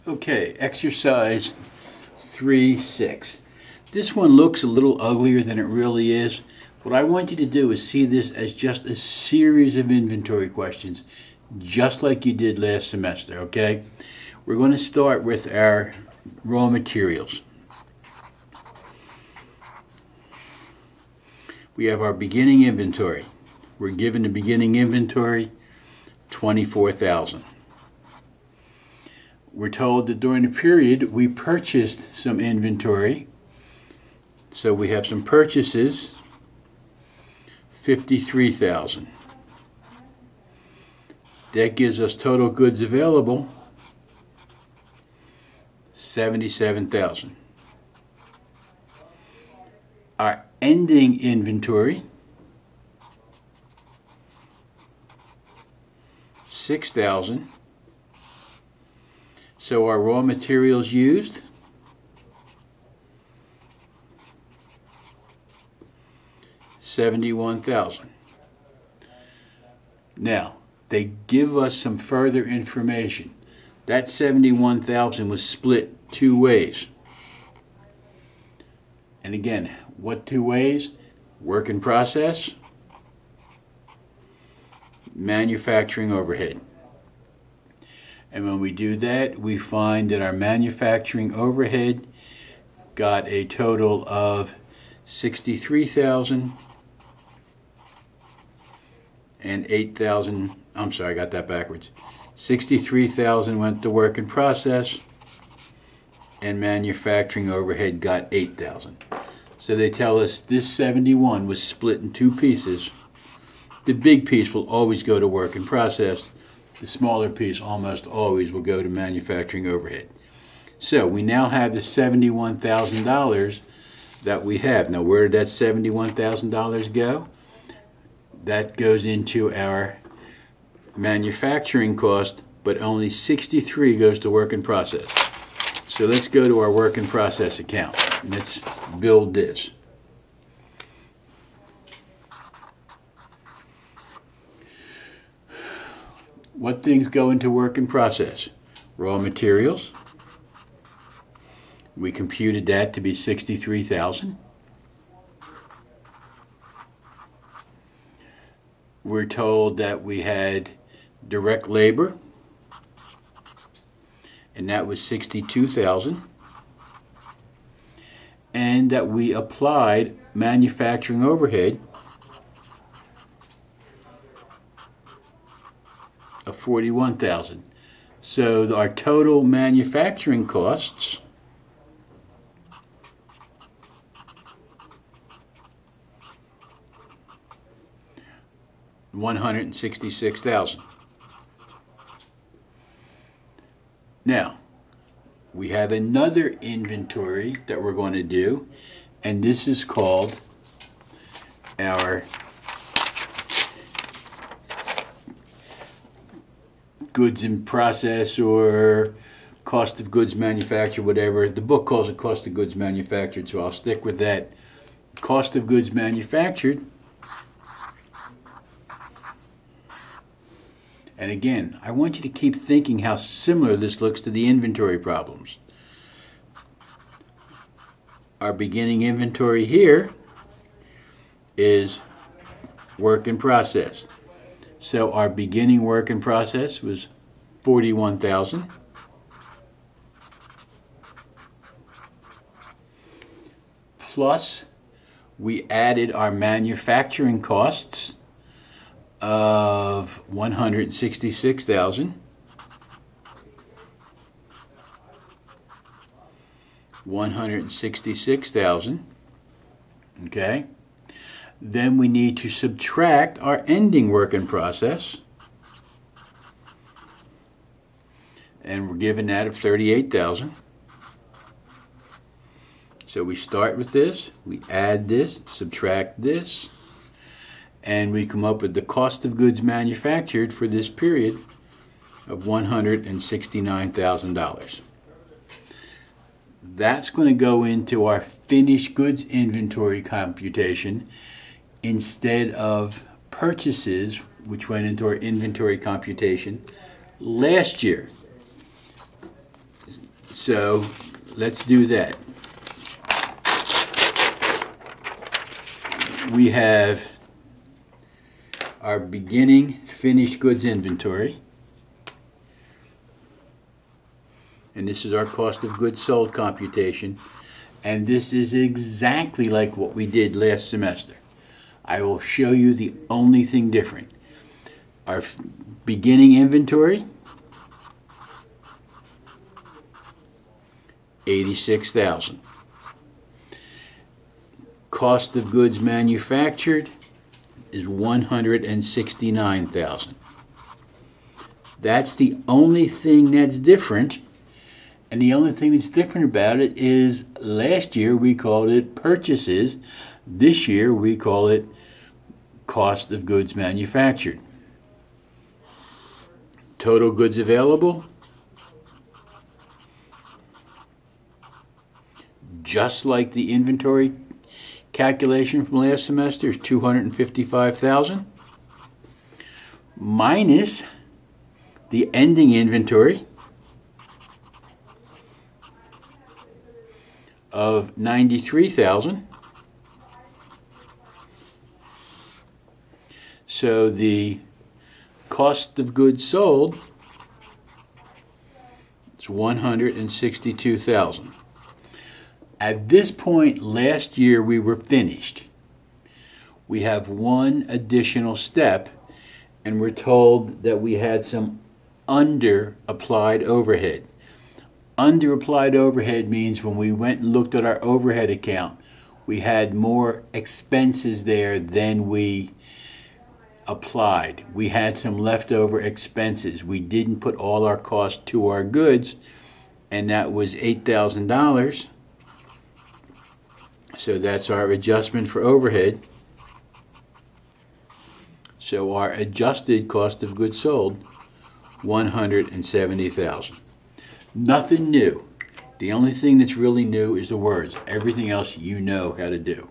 Okay, exercise 3-6. This one looks a little uglier than it really is. What I want you to do is see this as just a series of inventory questions, just like you did last semester, okay? We're going to start with our raw materials. We have our beginning inventory. We're given the beginning inventory, $24,000. We're told that during the period we purchased some inventory. So we have some purchases, $53,000. That gives us total goods available, $77,000. Our ending inventory, $6,000. So our raw materials used, $71,000. Now, they give us some further information. That $71,000 was split two ways. And again, what two ways? Work in process, manufacturing overhead. And when we do that, we find that our manufacturing overhead got a total of $63,000 and $8,000. I'm sorry, I got that backwards. $63,000 went to work in process, and manufacturing overhead got $8,000. So they tell us this 71 was split in two pieces. The big piece will always go to work in process. The smaller piece almost always will go to manufacturing overhead. So we now have the $71,000 that we have. Now where did that $71,000 go? That goes into our manufacturing cost, but only 63 goes to work in process. So let's go to our work in process account. Let's build this. What things go into work in process? Raw materials. We computed that to be $63,000. We're told that we had direct labor, and that was $62,000. And that we applied manufacturing overhead of $41,000. So our total manufacturing costs $166,000. Now, we have another inventory that we're going to do, and this is called our goods in process, or cost of goods manufactured, whatever. The book calls it cost of goods manufactured, so I'll stick with that. Cost of goods manufactured. And again, I want you to keep thinking how similar this looks to the inventory problems. Our beginning inventory here is work in process. So our beginning work in process was $41,000. Plus, we added our manufacturing costs of $166,000. $166,000. Okay. Then we need to subtract our ending work in process, and we're given that of $38,000. So we start with this, we add this, subtract this, and we come up with the cost of goods manufactured for this period of $169,000. That's going to go into our finished goods inventory computation instead of purchases, which went into our inventory computation last year. So let's do that. We have our beginning finished goods inventory. And this is our cost of goods sold computation. And this is exactly like what we did last semester. I will show you the only thing different. Our beginning inventory, $86,000. Cost of goods manufactured is $169,000. That's the only thing that's different. And the only thing that's different about it is last year we called it purchases. This year we call it cost of goods manufactured. Total goods available, just like the inventory calculation from last semester, is $255,000 minus the ending inventory of $93,000. So the cost of goods sold is $162,000. At this point last year we were finished. We have one additional step, and we're told that we had some under-applied overhead. Under-applied overhead means when we went and looked at our overhead account, we had more expenses there than we applied. We had some leftover expenses. We didn't put all our costs to our goods, and that was $8,000. So that's our adjustment for overhead. So our adjusted cost of goods sold, $170,000. Nothing new. The only thing that's really new is the words. Everything else you know how to do.